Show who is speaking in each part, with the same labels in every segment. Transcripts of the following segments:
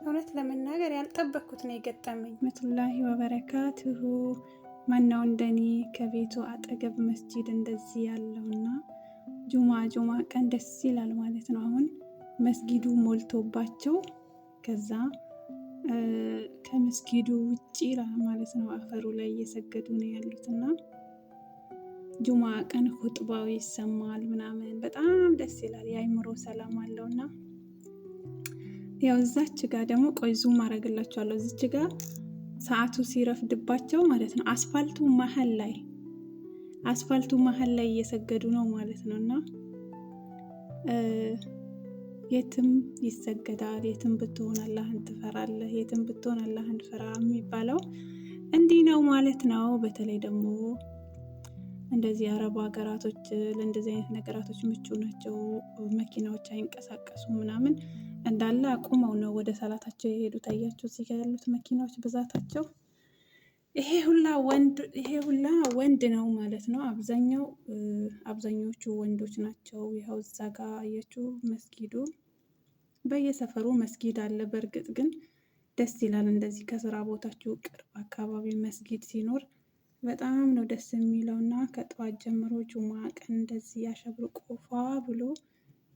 Speaker 1: እውነት ለመናገር ያልጠበቅኩት ነው የገጠመኝ።
Speaker 2: መቱላሂ ወበረካቱሁ። ማነው እንደኔ ከቤቱ አጠገብ መስጂድ እንደዚህ ያለውና ጁማ ቀን ደስ ይላል ማለት ነው። አሁን መስጊዱ ሞልቶባቸው ከዛ ከመስጊዱ ውጪ ማለት ነው አፈሩ ላይ እየሰገዱ ነው ያሉትና ጁማ ቀን ሁጥባው ይሰማል ምናምን በጣም ደስ ይላል። የአይምሮ ሰላም አለውና ያው እዛች ጋር ደግሞ ቆይ ዙም አደርግላችኋለሁ። እዚች ጋር ሰዓቱ ሲረፍድባቸው ማለት ነው አስፋልቱ መሀል ላይ እየሰገዱ ነው ማለት ነው። እና የትም ይሰገዳል። የትም ብትሆን አላህን ትፈራለህ፣ የትም ብትሆን አላህን ፍራ የሚባለው እንዲህ ነው ማለት ነው። በተለይ ደግሞ እንደዚህ አረብ ሀገራቶች ለእንደዚህ አይነት ነገራቶች ምቹ ናቸው። መኪናዎች አይንቀሳቀሱ ምናምን እንዳለ አቁመው ነው ወደ ሰላታቸው የሄዱ። ታያቸው እዚህ ጋር ያሉት መኪናዎች ብዛታቸው ይሄ ሁላ ወንድ ነው ማለት ነው። አብዛኞቹ ወንዶች ናቸው። ይኸው እዛ ጋር አያችሁ መስጊዱ፣ በየሰፈሩ መስጊድ አለ። በእርግጥ ግን ደስ ይላል እንደዚህ ከስራ ቦታችሁ ቅርብ አካባቢ መስጊድ ሲኖር በጣም ነው ደስ የሚለው። እና ከጠዋት ጀምሮ ጁማ ቀን እንደዚህ ያሸብርቆ ፏ ብሎ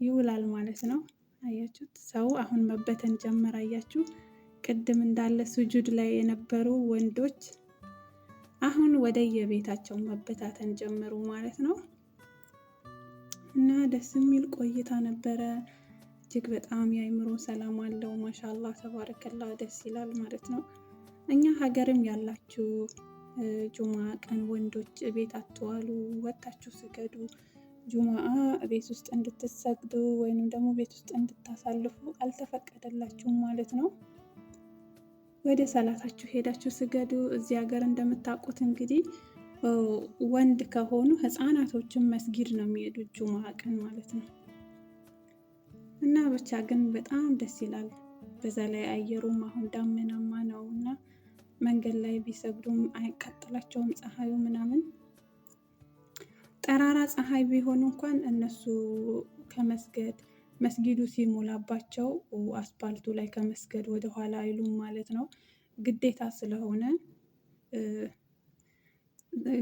Speaker 2: ይውላል ማለት ነው። አያችሁት? ሰው አሁን መበተን ጀመረ። አያችሁ? ቅድም እንዳለ ስጁድ ላይ የነበሩ ወንዶች አሁን ወደ የቤታቸው መበታተን ጀመሩ ማለት ነው። እና ደስ የሚል ቆይታ ነበረ። እጅግ በጣም የአይምሮ ሰላም አለው። ማሻአላህ ተባረከላ፣ ደስ ይላል ማለት ነው። እኛ ሀገርም ያላችሁ ጁማ ቀን ወንዶች ቤት አትዋሉ፣ ወጥታችሁ ስገዱ። ጁማአ ቤት ውስጥ እንድትሰግዱ ወይንም ደግሞ ቤት ውስጥ እንድታሳልፉ አልተፈቀደላችሁም ማለት ነው። ወደ ሰላታችሁ ሄዳችሁ ስገዱ። እዚህ ሀገር እንደምታውቁት እንግዲህ ወንድ ከሆኑ ህፃናቶችን መስጊድ ነው የሚሄዱት ጁማ ቀን ማለት ነው። እና ብቻ ግን በጣም ደስ ይላል። በዛ ላይ አየሩም አሁን ዳመናማ ነው እና መንገድ ላይ ቢሰግዱም አይቃጠላቸውም ፀሐዩ ምናምን። ጠራራ ፀሐይ ቢሆኑ እንኳን እነሱ መስጊዱ ሲሞላባቸው አስፓልቱ ላይ ከመስገድ ወደኋላ አይሉም ማለት ነው። ግዴታ ስለሆነ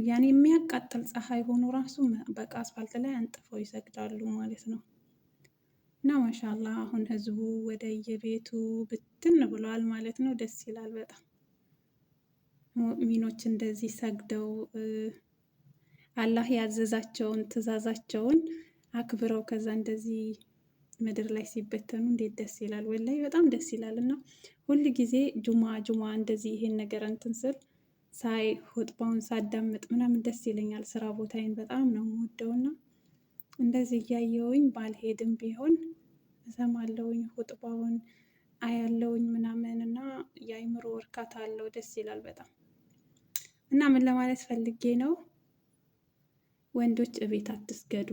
Speaker 2: ያኔ የሚያቃጥል ፀሐይ ሆኖ ራሱ በቃ አስፓልት ላይ አንጥፈው ይሰግዳሉ ማለት ነው። እና ማሻአላህ አሁን ህዝቡ ወደ የቤቱ ብትን ብሏል ማለት ነው። ደስ ይላል በጣም። ሙእሚኖች እንደዚህ ሰግደው አላህ ያዘዛቸውን ትዕዛዛቸውን አክብረው ከዛ እንደዚህ ምድር ላይ ሲበተኑ እንዴት ደስ ይላል! ወላሂ በጣም ደስ ይላል። እና ሁል ጊዜ ጁማ እንደዚህ ይሄን ነገር እንትን ስል ሳይ ሁጥባውን ሳዳምጥ ምናምን ደስ ይለኛል። ስራ ቦታዬን በጣም ነው የምወደውና እንደዚህ እያየውኝ ባልሄድም ቢሆን እሰማለሁኝ ሁጥባውን አያለውኝ ምናምን እና የአይምሮ እርካታ አለው። ደስ ይላል በጣም። እና ምን ለማለት ፈልጌ ነው፣ ወንዶች እቤት አትስገዱ፣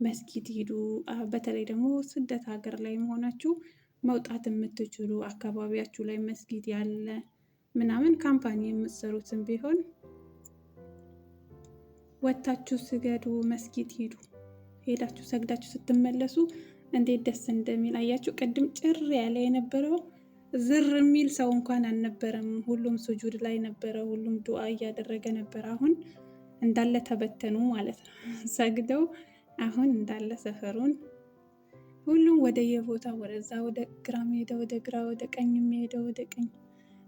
Speaker 2: መስጊድ ሂዱ። በተለይ ደግሞ ስደት ሀገር ላይ መሆናችሁ መውጣት የምትችሉ አካባቢያችሁ ላይ መስጊድ ያለ ምናምን ካምፓኒ የምትሰሩትን ቢሆን ወጥታችሁ ስገዱ፣ መስጊድ ሂዱ። ሄዳችሁ ሰግዳችሁ ስትመለሱ እንዴት ደስ እንደሚል አያችሁ። ቅድም ጭር ያለ የነበረው ዝር የሚል ሰው እንኳን አልነበረም። ሁሉም ስጁድ ላይ ነበረ፣ ሁሉም ዱዓ እያደረገ ነበር። አሁን እንዳለ ተበተኑ ማለት ነው። ሰግደው አሁን እንዳለ ሰፈሩን ሁሉም ወደ የቦታ ወደዛ ወደ ግራ ሄደ ወደ ግራ፣ ወደ ቀኝ ሄደ ወደ ቀኝ።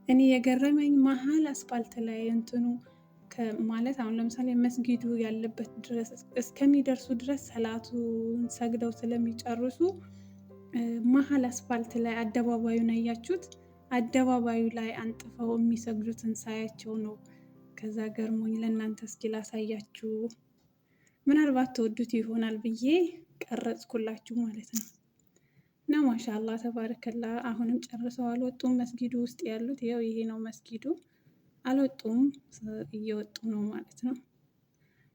Speaker 2: እኔ የገረመኝ መሀል አስፓልት ላይ እንትኑ ማለት አሁን ለምሳሌ መስጊዱ ያለበት ድረስ እስከሚደርሱ ድረስ ሰላቱን ሰግደው ስለሚጨርሱ መሀል አስፋልት ላይ አደባባዩን አያችሁት? አደባባዩ ላይ አንጥፈው የሚሰግዱትን ሳያቸው ነው። ከዛ ገርሞኝ ለእናንተ እስኪ ላሳያችሁ፣ ምናልባት ተወዱት ይሆናል ብዬ ቀረጽኩላችሁ ማለት ነው። እና ማሻአላህ ተባረከላ። አሁንም ጨርሰው አልወጡም መስጊዱ ውስጥ ያሉት። ያው ይሄ ነው መስጊዱ። አልወጡም፣ እየወጡ ነው ማለት ነው።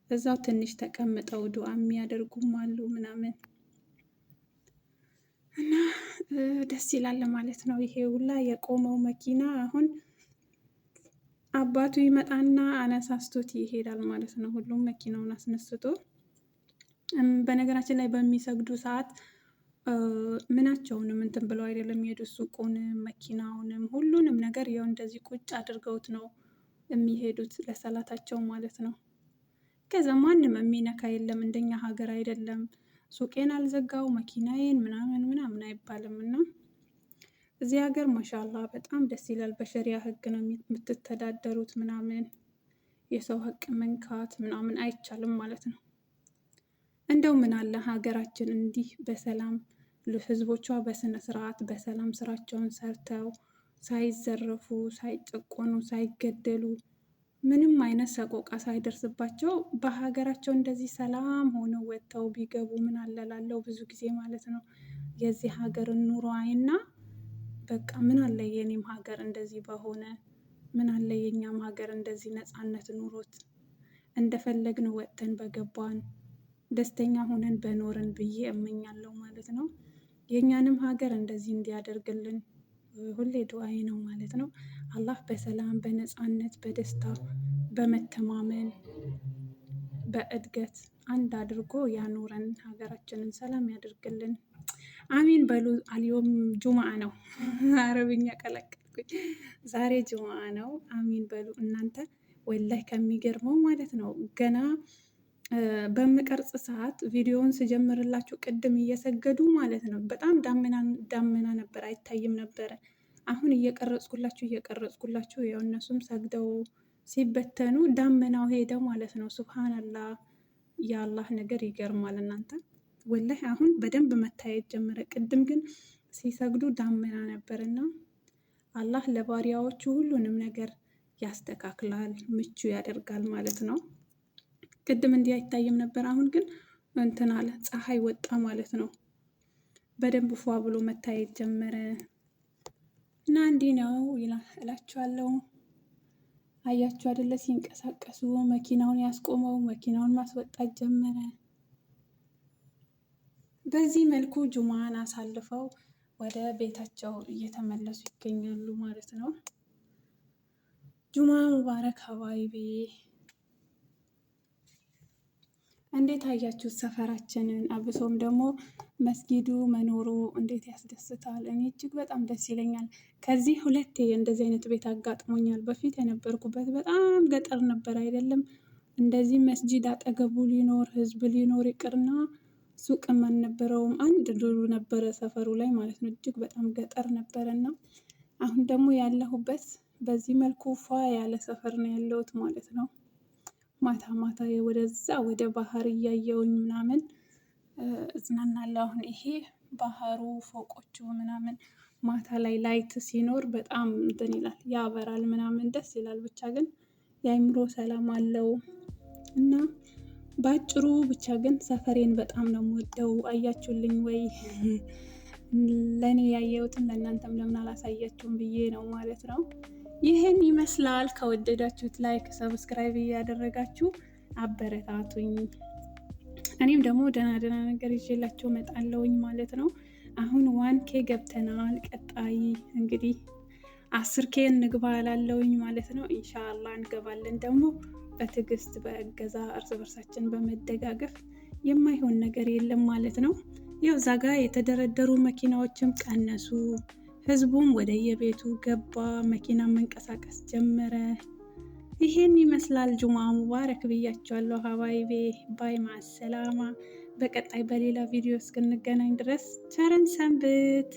Speaker 2: እዛው ትንሽ ተቀምጠው ዱዓ የሚያደርጉም አሉ ምናምን እና ደስ ይላል ማለት ነው። ይሄ ሁላ የቆመው መኪና አሁን አባቱ ይመጣና አነሳስቶት ይሄዳል ማለት ነው። ሁሉም መኪናውን አስነስቶ፣ በነገራችን ላይ በሚሰግዱ ሰዓት ምናቸውንም እንትን ብለው አይደለም የሄዱት። ሱቁንም መኪናውንም ሁሉንም ነገር ያው እንደዚህ ቁጭ አድርገውት ነው የሚሄዱት ለሰላታቸው ማለት ነው። ከዛ ማንም የሚነካ የለም። እንደኛ ሀገር አይደለም ሱቄን አልዘጋው መኪናዬን ምናምን ምናምን አይባልም። እና እዚህ ሀገር ማሻአላህ በጣም ደስ ይላል። በሸሪያ ህግ ነው የምትተዳደሩት ምናምን የሰው ሀቅ መንካት ምናምን አይቻልም ማለት ነው። እንደው ምን አለ ሀገራችን እንዲህ በሰላም ህዝቦቿ በስነ ስርዓት በሰላም ስራቸውን ሰርተው ሳይዘረፉ፣ ሳይጨቆኑ፣ ሳይገደሉ ምንም አይነት ሰቆቃ ሳይደርስባቸው በሀገራቸው እንደዚህ ሰላም ሆነው ወጥተው ቢገቡ ምን አለ እላለሁ ብዙ ጊዜ ማለት ነው። የዚህ ሀገርን ኑሮ አይና በቃ ምን አለ የኔም ሀገር እንደዚህ በሆነ፣ ምን አለ የኛም ሀገር እንደዚህ ነፃነት ኑሮት እንደፈለግን ወጥተን በገባን ደስተኛ ሆነን በኖርን ብዬ እመኛለሁ ማለት ነው። የእኛንም ሀገር እንደዚህ እንዲያደርግልን ሁሌ ዱዓዬ ነው ማለት ነው። አላህ በሰላም በነፃነት በደስታ በመተማመን በእድገት አንድ አድርጎ ያኖረን ሀገራችንን ሰላም ያደርግልን። አሚን በሉ። አልዮም ጁምአ ነው። አረብኛ ቀላቀልኩኝ። ዛሬ ጁምአ ነው። አሚን በሉ እናንተ። ወላሂ ከሚገርመው ማለት ነው ገና በምቀርጽ ሰዓት ቪዲዮውን ስጀምርላችሁ ቅድም እየሰገዱ ማለት ነው በጣም ዳመና ነበር፣ አይታይም ነበረ። አሁን እየቀረጽኩላችሁ ያው እነሱም ሰግደው ሲበተኑ ዳመናው ሄደ ማለት ነው። ሱብሃንአላህ፣ የአላህ ነገር ይገርማል እናንተ። ወላሂ አሁን በደንብ መታየት ጀመረ። ቅድም ግን ሲሰግዱ ዳመና ነበርና አላህ ለባሪያዎቹ ሁሉንም ነገር ያስተካክላል፣ ምቹ ያደርጋል ማለት ነው። ቅድም እንዲህ አይታይም ነበር፣ አሁን ግን እንትን አለ፣ ፀሐይ ወጣ ማለት ነው። በደንብ ፏ ብሎ መታየት ጀመረ እና እንዲህ ነው እላችኋለሁ። አያችሁ አይደለ? ሲንቀሳቀሱ መኪናውን ያስቆመው መኪናውን ማስወጣት ጀመረ። በዚህ መልኩ ጁማን አሳልፈው ወደ ቤታቸው እየተመለሱ ይገኛሉ ማለት ነው። ጁማ ሙባረክ ሀባይቢ። እንዴት አያችሁት ሰፈራችንን? አብሶም ደግሞ መስጊዱ መኖሩ እንዴት ያስደስታል። እኔ እጅግ በጣም ደስ ይለኛል። ከዚህ ሁለቴ እንደዚህ አይነት ቤት አጋጥሞኛል። በፊት የነበርኩበት በጣም ገጠር ነበር አይደለም። እንደዚህ መስጂድ አጠገቡ ሊኖር ህዝብ ሊኖር ይቅርና ሱቅም አልነበረውም። አንድ ድሩ ነበረ ሰፈሩ ላይ ማለት ነው። እጅግ በጣም ገጠር ነበረና አሁን ደግሞ ያለሁበት በዚህ መልኩ ፏ ያለ ሰፈር ነው ያለሁት ማለት ነው። ማታ ማታ ወደዛ ወደ ባህር እያየውኝ ምናምን እዝናናለሁ። አሁን ይሄ ባህሩ ፎቆቹ ምናምን ማታ ላይ ላይት ሲኖር በጣም እንትን ይላል፣ ያበራል ምናምን ደስ ይላል። ብቻ ግን የአእምሮ ሰላም አለው እና ባጭሩ ብቻ ግን ሰፈሬን በጣም ነው የምወደው። አያችሁልኝ ወይ? ለእኔ ያየሁትን ለእናንተም ለምን አላሳያችሁም ብዬ ነው ማለት ነው። ይህን ይመስላል። ከወደዳችሁት ላይክ፣ ሰብስክራይብ እያደረጋችሁ አበረታቱኝ። እኔም ደግሞ ደህና ነገር ይዤላችሁ እመጣለሁኝ ማለት ነው። አሁን 1K ገብተናል። ቀጣይ እንግዲህ 10K እንግባ እላለሁኝ ማለት ነው። ኢንሻአላህ እንገባለን። ደግሞ በትዕግስት በእገዛ እርስ በርሳችን በመደጋገፍ የማይሆን ነገር የለም ማለት ነው። ያው እዛ ጋር የተደረደሩ መኪናዎችም ቀነሱ፣ ህዝቡም ወደ የቤቱ ገባ፣ መኪና መንቀሳቀስ ጀመረ። ይሄን ይመስላል። ጁማ ሙባረክ ብያቸዋለሁ ሀባይቤ። ባይ ማሰላማ። በቀጣይ በሌላ ቪዲዮ እስክንገናኝ ድረስ ቸርን ሰንብት።